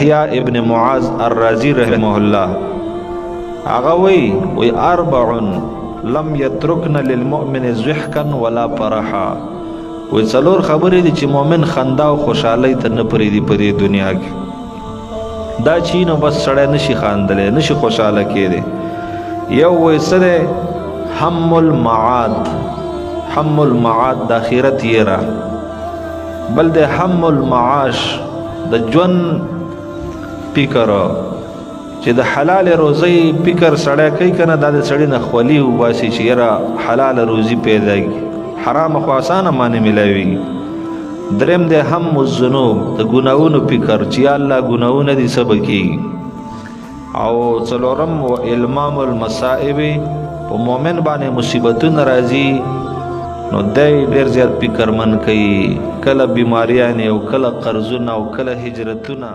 یحیی ابن معاذ الرازی رحمه الله هغه وی اربع لم یترکن للمؤمن ضحکا ولا فرحا وی څلور خبرې دي چې مؤمن خندا او خوشحالۍ ته نه پرېږدي په دې دنیا کې دا چې نو بس سړی نشي خاندلی نشي خوشحاله کېدی یو وی څه دی هم المعاد د آخرت یېره بل د هم المعاش د ژوند فکر چې د حلال روزي فکر سړی کوي کنه دا د سړی نه خولي وباسي چې یاره حلال روزي پیدا کړي حرام خو اسانه باندې ملاوي دریم د هم الذنوب د ګناهونو فکر چې الله ګناهونه دي سبا کېږي او څلورم و المام المصائب په مؤمن باندې مصیبتونه راځي نو دی ډېر زیات فکرمن کوي کله بیماریانې او کله قرضونه او کله هجرتونه